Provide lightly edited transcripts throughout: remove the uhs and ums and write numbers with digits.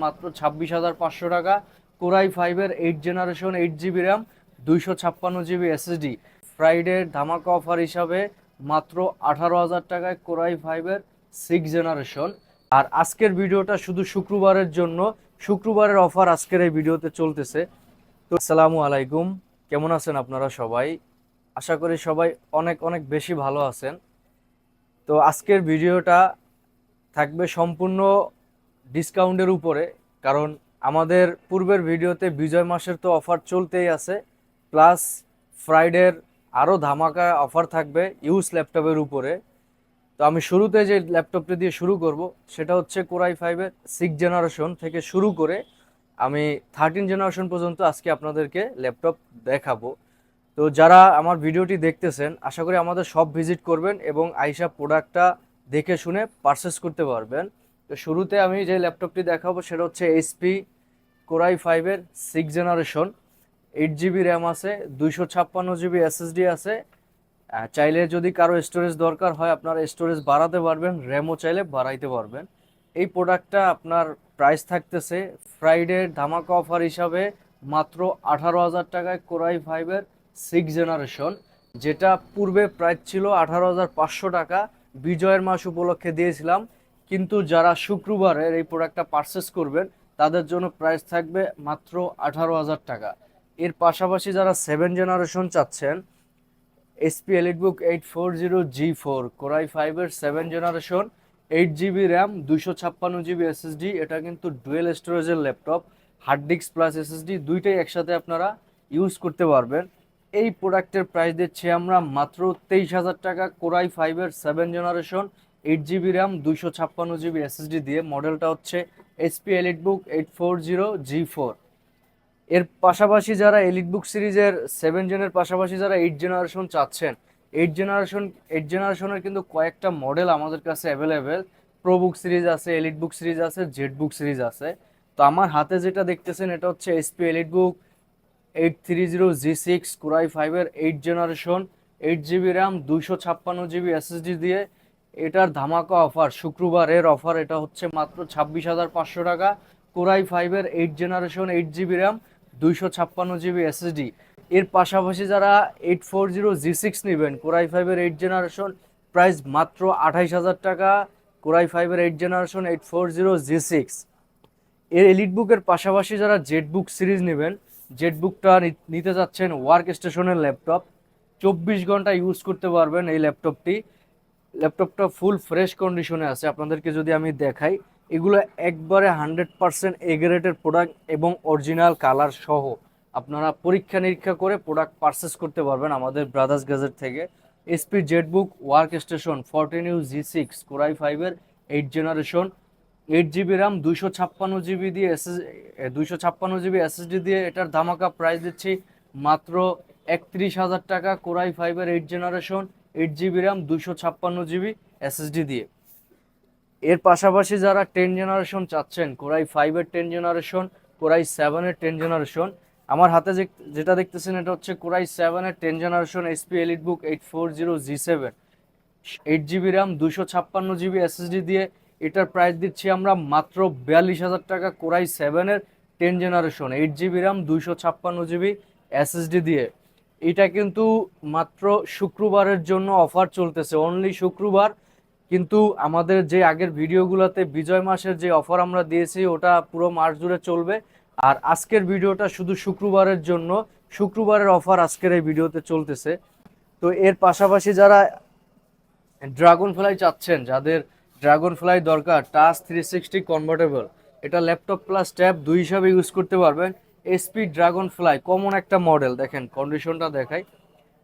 মাত্র 26,500 টাকা। কোরাই ফাইভের 8 generation 8 GB RAM 256 GB SSD. ফ্রাইডের ধামাকা অফার হিসাবে মাত্র 18,000 টাকায় কোরাই ফাইভের 6 জেনারেশন। আর আজকের ভিডিওটা শুধু শুক্রবারের জন্য, শুক্রবারের অফার আজকের এই ভিডিওতে চলতেছে। তো আসসালামু আলাইকুম, কেমন আছেন আপনারা সবাই? আশা করি সবাই অনেক অনেক বেশি ভালো আছেন। তো আজকের ভিডিওটা থাকবে সম্পূর্ণ ডিসকাউন্টের উপরে, কারণ আমাদের পূর্বের ভিডিওতে বিজয় মাসের তো অফার চলতেই আছে, প্লাস ফ্রাইডের আরও ধামাকা অফার থাকবে ইউজ ল্যাপটপের উপরে। তো আমি শুরুতে যে ল্যাপটপটি দিয়ে শুরু করব সেটা হচ্ছে কোরাই ফাইভের 6 জেনারেশন থেকে শুরু করে আমি 13 জেনারেশন পর্যন্ত আজকে আপনাদেরকে ল্যাপটপ দেখাবো। তো যারা আমার ভিডিওটি দেখতেছেন আশা করি আমাদের সব ভিজিট করবেন এবং আইসা প্রোডাক্টটা দেখে শুনে পারচেস করতে পারবেন। তো শুরুতে আমি যে ল্যাপটপটি দেখাবো সেটা হচ্ছে এইচপি কোরাই ফাইভের 6 জেনারেশন। 8 জিবি র্যাম আছে, 256 জিবি এসএসডি আছে। চাইলে যদি কারো স্টোরেজ দরকার হয় আপনারা স্টোরেজ বাড়াতে পারবেন, র্যামও চাইলে বাড়াইতে পারবেন। এই প্রোডাক্টটা আপনার প্রাইস থাকতেছে ফ্রাইডে ধামাকা অফার হিসাবে মাত্র 18,000 টাকায় কোরাই ফাইভের 6 জেনারেশন, যেটা পূর্বে প্রাইস ছিল 18,500 টাকা। বিজয়ের মাস উপলক্ষে দিয়েছিলাম, কিন্তু যারা শুক্রবারের এই প্রোডাক্টটা পারচেস করবেন তাদের জন্য প্রাইস থাকবে মাত্র 18,000 টাকা। এর পাশাপাশি যারা 7 জেনারেশন চাচ্ছেন, এইচপি এলিটবুক 840G4 কোরাই ফাইভের 7 generation, 8 GB RAM 256 GB SSD. এটা কিন্তু ডুয়েল স্টোরেজের laptop, hard disk plus SSD দুইটাই একসাথে আপনারা ইউজ করতে পারবেন। এই প্রোডাক্টের প্রাইস দিচ্ছি আমরা মাত্র 23,000 টাকা কোরাই ফাইভের 7 generation 8 GB RAM 256 GB SSD দিয়ে। মডেলটা হচ্ছে এইচপি এলিটবুক 840G4। এর পাশাপাশি যারা এলিটবুক সিরিজের 7 জেনের পাশাপাশি যারা 8 জেনারেশন চাচ্ছেন, 8 জেনারেশনের কিন্তু কয়েকটা মডেল আমাদের কাছে অ্যাভেলেবেল। প্রোবুক সিরিজ আছে, এলিটবুক সিরিজ আছে, জেটবুক সিরিজ আছে। তো আমার হাতে যেটা দেখতেছেন এটা হচ্ছে এইচপি এলিটবুক 830G6 কোরাই ফাইভের 8 generation 8 GB RAM 256 GB SSD দিয়ে। এটার ধামাকা অফার, শুক্রবারের অফার, এটা হচ্ছে মাত্র 26,500 টাকা কোরাই ফাইভের 8 generation 8 GB RAM 256 GB SSD. এর পাশাপাশি যারা 840G6 নেবেন কোরাই ফাইভের 8 জেনারেশন, প্রাইস মাত্র 28,000 টাকা কোরাই ফাইভের 8 জেনারেশন 840G6। এর এলিটবুকের পাশাপাশি যারা জেটবুক সিরিজ নেবেন, জেটবুকটা নিতে যাচ্ছেন ওয়ার্ক স্টেশনের ল্যাপটপ, 24 ঘন্টা ইউজ করতে পারবেন এই ল্যাপটপটি। ল্যাপটপটা ফুল ফ্রেশ কন্ডিশনে আছে, আপনাদেরকে যদি আমি দেখাই, এগুলো একবারে 100% এ গ্রেডের প্রোডাক্ট এবং অরিজিনাল কালার সহ আপনারা পরীক্ষা নিরীক্ষা করে প্রোডাক্ট পারচেস করতে পারবেন আমাদের ব্রাদার্স গ্যাজেট থেকে। SP Jetbook work station 14U G6 core i ফাইভের 8 জেনারেশন 8 জিবি র্যাম 256 জিবি দিয়ে 256 জিবি এসএসডি দিয়ে। এটার ধামাকা প্রাইস দিচ্ছি মাত্র 31,000 টাকা কোরাই ফাইভের 8 generation 8 GB RAM 256 GB SSD দিয়ে। এর পাশাপাশি যারা 10 জেনারেশন চাচ্ছেন, কোরাই ফাইভের 10 জেনারেশন, কোরাই সেভেনের 10 জেনারেশন, আমার হাতে যেটা দেখতেছেন এটা হচ্ছে কোরাই সেভেনের 10 generation HP EliteBook 840G7 8 GB RAM 256 GB SSD দিয়ে। এটার প্রাইস দিচ্ছি আমরা মাত্র 42,000 টাকা কোরাই সেভেনের 10 generation 8 GB RAM 256 GB SSD দিয়ে। এটা কিন্তু মাত্র শুক্রবারের জন্য অফার চলতেছে, অনলি শুক্রবার। কিন্তু আমাদের যে আগের ভিডিওগুলোতে বিজয় মাসের যে অফার আমরা দিয়েছি ওটা পুরো মাস জুড়ে চলবে। আর আজকের ভিডিওটা শুধু শুক্রবারের জন্য, শুক্রবারের অফার আজকের এই ভিডিওতে চলতেছে। তো এর পাশাপাশি যারা ড্রাগন ফ্লাই চাচ্ছেন, যাদের ড্রাগন ফ্লাই দরকার, টাচ 360 কনভার্টেবল, এটা ল্যাপটপ প্লাস ট্যাব দুই হিসাবে ইউজ করতে পারবেন। এসপি ড্রাগন ফ্লাই কমন একটা মডেল, দেখেন কন্ডিশনটা দেখাই,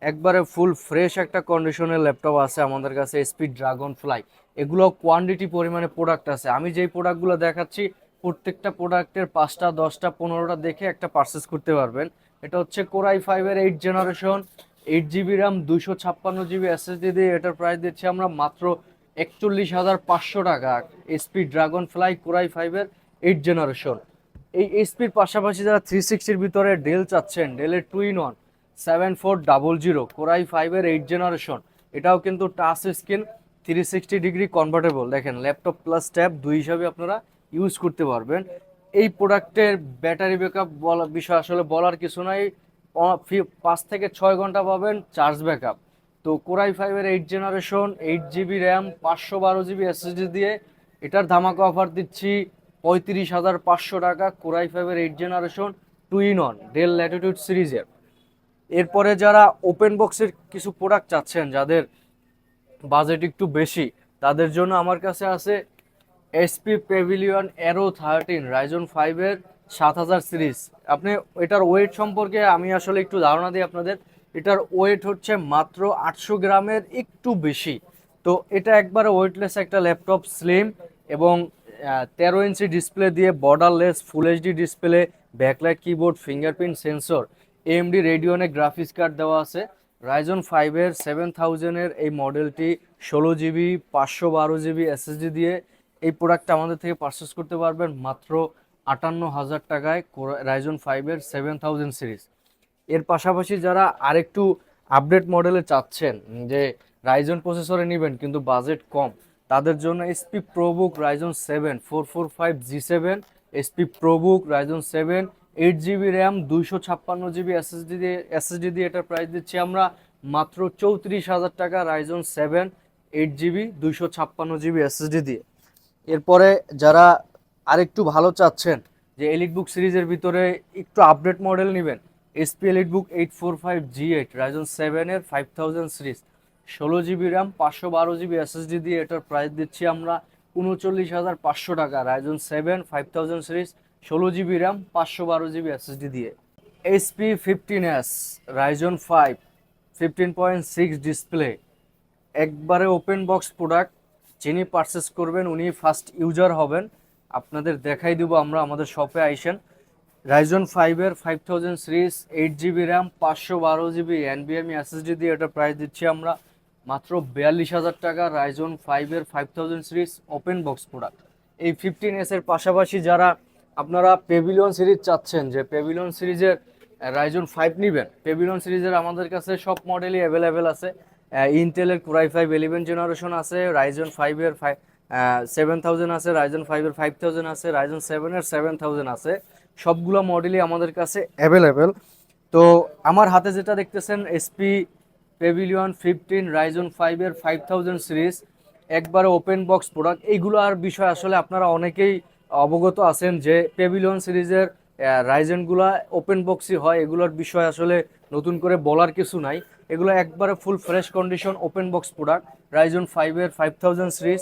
একবারে ফুল ফ্রেশ একটা কন্ডিশনের ল্যাপটপ আছে আমাদের কাছে এসপি ড্রাগন ফ্লাই। এগুলো কোয়ান্টিটি পরিমাণে প্রোডাক্ট আছে, আমি যেই প্রোডাক্টগুলো দেখাচ্ছি প্রত্যেকটা প্রোডাক্টের 5টা 10টা 15টা দেখে একটা পারচেস করতে পারবেন। এটা হচ্ছে কোরাই ফাইভের 8 generation 8 GB RAM 256 GB SSD দিয়ে। এটার প্রাইস দিচ্ছি আমরা মাত্র 41,500 টাকা এসপি ড্রাগন ফ্লাই কোরাই ফাইভের 8 জেনারেশন। এই এসপির পাশাপাশি যারা 360-র ভিতরে ডেল চাচ্ছেন, ডেলের 2-in-1 7400 কোরাই ফাইভের 8 জেনারেশন, এটাও কিন্তু টাচ স্ক্রিন 360 ডিগ্রি কনভার্টেবল, দেখেন ল্যাপটপ প্লাস ট্যাব দুই হিসাবে আপনারা ইউজ করতে পারবেন। এই প্রোডাক্টের ব্যাটারি ব্যাকআপ বলা বিষয় আসলে বলার কিছু নাই, 5 থেকে 6 ঘন্টা পাবেন চার্জ ব্যাকআপ। তো কোরাই ফাইভের 8 generation, 8 GB RAM, 512 GB SSD দিয়ে এটার ধামাকা অফার দিচ্ছি 35,500 টাকা। কোরাই ফাইভের 8 জেনারেশন 2 in 1 ডেল ল্যাটিটিউড সিরিজের। এরপরে যারা ওপেন বক্সের কিছু প্রোডাক্ট চাচ্ছেন, যাদের বাজেট একটু বেশি, তাদের জন্য আমার কাছে আছে এসপি প্যাভিলিয়ন অ্যারো 13 রাইজন 5-এর 7000 সিরিজ। আপনি এটার ওয়েট সম্পর্কে আমি আসলে একটু ধারণা দিই আপনাদের। এটার ওয়েট হচ্ছে মাত্র 800 গ্রামের একটু বেশি। তো এটা একবারে ওয়েটলেস একটা ল্যাপটপ, স্লিম এবং 13 ইঞ্চি ডিসপ্লে দিয়ে borderless full HD display, backlight keyboard, fingerprint sensor, AMD রেডিওনে গ্রাফিক্স কার্ড দেওয়া আছে। রাইজন 5-এর 7000-এর এই মডেলটি 16 জিবি 512 জিবি এসএসডি দিয়ে এই প্রোডাক্টটা আমাদের থেকে পারচেস করতে পারবেন মাত্র 58,000 টাকায়, রাইজন 5-এর 7000 সিরিজ। এর পাশাপাশি যারা আরেকটু আপডেট মডেলে চাচ্ছেন, যে রাইজন প্রসেসরে নেবেন কিন্তু বাজেট কম, তাদের জন্য SP ProBook Ryzen 7 445G7, SP ProBook Ryzen 7 8 GB RAM 256 GB SSD দিয়ে এটার প্রাইস দিচ্ছি আমরা মাত্র 34,000 টাকা, রাইজন 7 8 জিবি 256 জিবি এসএসডি দিয়ে। এরপরে যারা আরেকটু ভালো চাচ্ছেন, যে এলিটবুক সিরিজের ভিতরে একটু আপডেট মডেল নেবেন, এসপি এলিটবুক 845G8 রাইজন 7-এর 5000 series, 16 GB RAM 512 GB SSD দিয়ে এটার প্রাইস দিচ্ছি আমরা 39,500 টাকা, Ryzen 7 5000 series, 16 GB RAM 512 GB SSD দিয়ে। এইচপি 15s রাইজন 5 15.6 ডিসপ্লে, একবারে ওপেন বক্স প্রোডাক্ট। যিনি পারচেস করবেন উনি ফার্স্ট ইউজার হবেন। আপনাদের দেখাই দিব আমরা, আমাদের শপে আইসেন। রাইজন 5-এর 5000 সিরিজ, 8 জিবি র্যাম 512 জিবি এনবিএমই এসএসডি দিয়ে এটা প্রাইস দিচ্ছি আমরা মাত্র 42,000 টাকা, রাইজন 5-এর 5000 সিরিজ ওপেন বক্স প্রোডাক্ট। এই 15s-এর পাশাপাশি যারা আপনারা পেভিলিয়ন সিরিজ চাচ্ছেন, যে পেভিলিয়ন সিরিজের রাইজন 5 নেবেন, পেভিলিয়ন সিরিজের আমাদের কাছে সব মডেলই অ্যাভেলেবেল আছে। ইন্টেলের কোরাই 5 11 জেনারেশন আছে, রাইজন 5-এর 7000 আছে, রাইজন 5-এর 5000 আছে, রাইজন 7-এর 7000 আছে। সবগুলো মডেলই আমাদের কাছে অ্যাভেলেবেল। তো আমার হাতে যেটা দেখতেছেন এসপি পেভিলিয়ন 15 রাইজন 5-এর 5000 সিরিজ, একবারে ওপেন বক্স প্রোডাক্ট। এইগুলো আর বিষয় আসলে আপনারা অনেকেই অবগত আছেন যে পেভিলিয়ন সিরিজের রাইজেনগুলো ওপেন বক্সই হয়, এগুলোর বিষয় আসলে নতুন করে বলার কিছু নাই। এগুলো একবারে full fresh condition open box product. Ryzen 5-এর 5000 সিরিজ,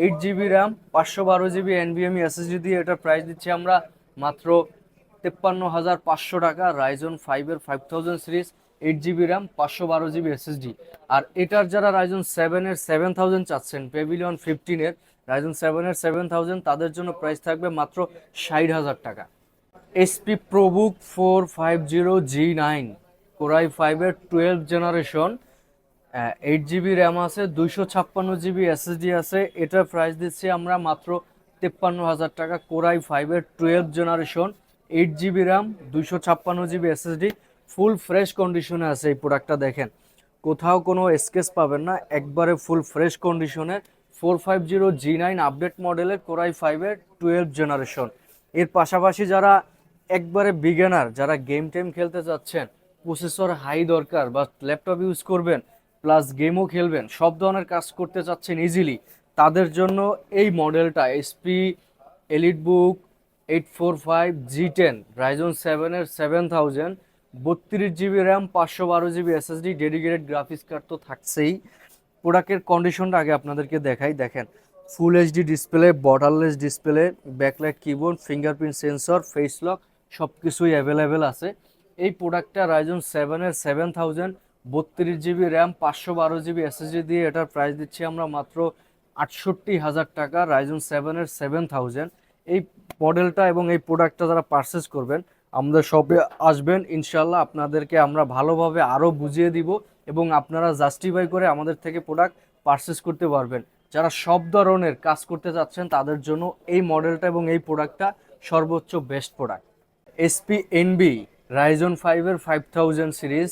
8 জিবি র্যাম 512 জিবি এনবিএমই এসএসডি দিয়ে এটার প্রাইস দিচ্ছি আমরা মাত্র 53,500 টাকা, রাইজন 5-এর 5000 series, 8 GB RAM 512 GB SSD. আর এটার যারা রাইজন 7-এর 7000 চাচ্ছেন, পেভিলিয়ন 15-এর রাইজন 7-এর 7000, তাদের জন্য প্রাইস থাকবে মাত্র 60,000 টাকা। এসপি প্রোবুক 450G9 কোরাই 5-এর 12 জেনারেশন, 8 জিবি র্যাম আছে, 256 জিবি এসএসডি আছে, এটার প্রাইস দিচ্ছি আমরা মাত্র 53,000 টাকা। কোরাই 5-এর 12 generation, 8 GB RAM 256 GB SSD, full fresh কন্ডিশনে আছে। এই প্রোডাক্টটা দেখেন, কোথাও কোনো স্কেচ পাবেন না, একবারে ফুল ফ্রেশ কন্ডিশনের 450G9 আপডেট মডেলের কোরাই 5-এর 12 জেনারেশন। এর পাশাপাশি যারা একবারে বিগিনার, যারা গেম টেম খেলতে চাচ্ছেন, প্রসেসর হাই দরকার, বা ল্যাপটপ ইউজ করবেন প্লাস গেমও খেলবেন, সব ধরনের কাজ করতে চাচ্ছেন ইজিলি, তাদের জন্য এই মডেলটা এসপি এলিটবুক 845G10 রাইজন 7-এর 7000, 32 GB RAM 512 GB SSD, dedicated graphics card তো থাকছেই। প্রোডাক্টের কন্ডিশনটা আগে আপনাদেরকে দেখাই, দেখেন full HD display, borderless display, backlight keyboard, fingerprint sensor, face lock, সব কিছুই অ্যাভেলেবেল আছে। এই প্রোডাক্টটা রাইজন 7-এর 7000, 32 জিবি র্যাম 512 জিবি এসএসডি দিয়ে এটার প্রাইস দিচ্ছি আমরা মাত্র 68,000 টাকা, রাইজন 7-এর 7000। এই মডেলটা এবং এই প্রোডাক্টটা যারা পারচেস করবেন, আমাদের শপে আসবেন, ইনশাল্লাহ আপনাদেরকে আমরা ভালোভাবে আরও বুঝিয়ে দিব এবং আপনারা জাস্টিফাই করে আমাদের থেকে প্রোডাক্ট পারচেস করতে পারবেন। যারা সব ধরনের কাজ করতে চাচ্ছেন তাদের জন্য এই মডেলটা এবং এই প্রোডাক্টটা সর্বোচ্চ best product. HP Envy Ryzen 5-এর 5000 সিরিজ,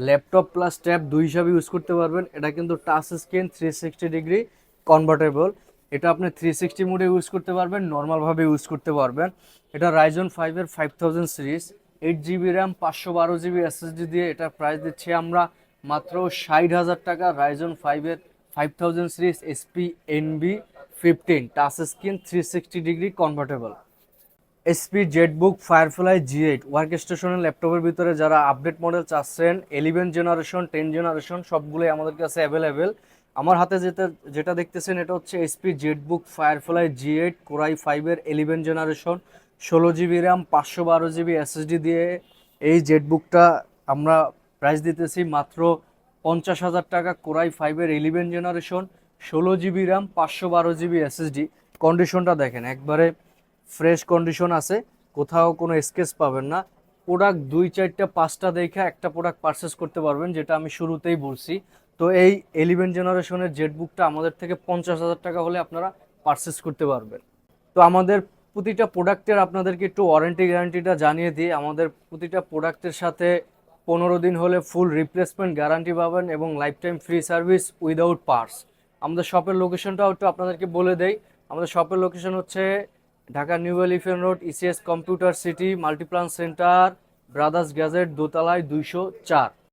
ল্যাপটপ প্লাস ট্যাব দুই হিসাবে ইউজ করতে পারবেন। এটা কিন্তু টাচ স্ক্রিন 360 ডিগ্রি কনভার্টেবল। এটা আপনি 360 মোডে ইউজ করতে পারবেন, নর্মালভাবে ইউজ করতে পারবেন। এটা রাইজন 5-এর 5000 series, 8 GB RAM, 512 GB SSD দিয়ে এটা প্রাইস দিচ্ছি আমরা মাত্র 60,000 টাকা। রাইজন 5-এর 5000 series HP Envy 15 touch screen 360 degree convertible. HP ZBook Firefly G8 work স্টেশনের ল্যাপটপের ভিতরে যারা আপডেট মডেল চাচ্ছেন, 11 জেনারেশন 10 জেনারেশন সবগুলোই আমাদের কাছে অ্যাভেলেবেল। আমার হাতে যেটা যেটা দেখতেছেন এটা হচ্ছে HP ZBook Firefly G8 core i 5-এর 11 generation, 16 GB RAM, 512 GB SSD দিয়ে এই জেটবুকটা আমরা প্রাইস দিতেছি মাত্র 50,000 টাকা। কোরাই 5-এর 11 generation, 16 GB RAM, 512 GB SSD. কন্ডিশনটা দেখেন একবারে ফ্রেশ কন্ডিশন আছে, কোথাও কোনো স্কেচ পাবেন না। প্রোডাক্ট 2 4 5টা দেখে একটা প্রোডাক্ট পারচেস করতে পারবেন, যেটা আমি শুরুতেই বলছি। তো এই 11 জেনারেশনের জেটবুকটা আমাদের থেকে 50,000 টাকা হলে আপনারা পারচেস করতে পারবেন। তো আমাদের প্রতিটা প্রোডাক্টের আপনাদেরকে একটু ওয়ারেন্টি গ্যারান্টিটা জানিয়ে দিই। আমাদের প্রতিটা প্রোডাক্টের সাথে 15 দিন হলে ফুল রিপ্লেসমেন্ট গ্যারান্টি পাবেন এবং life time free service without parts. আমাদের শপের লোকেশনটাও একটু আপনাদেরকে বলে দেই। আমাদের শপের লোকেশন হচ্ছে Dhaka new elephant road, ECS computer city, Multiplan centre, brothers gadget, দোতলায় 204।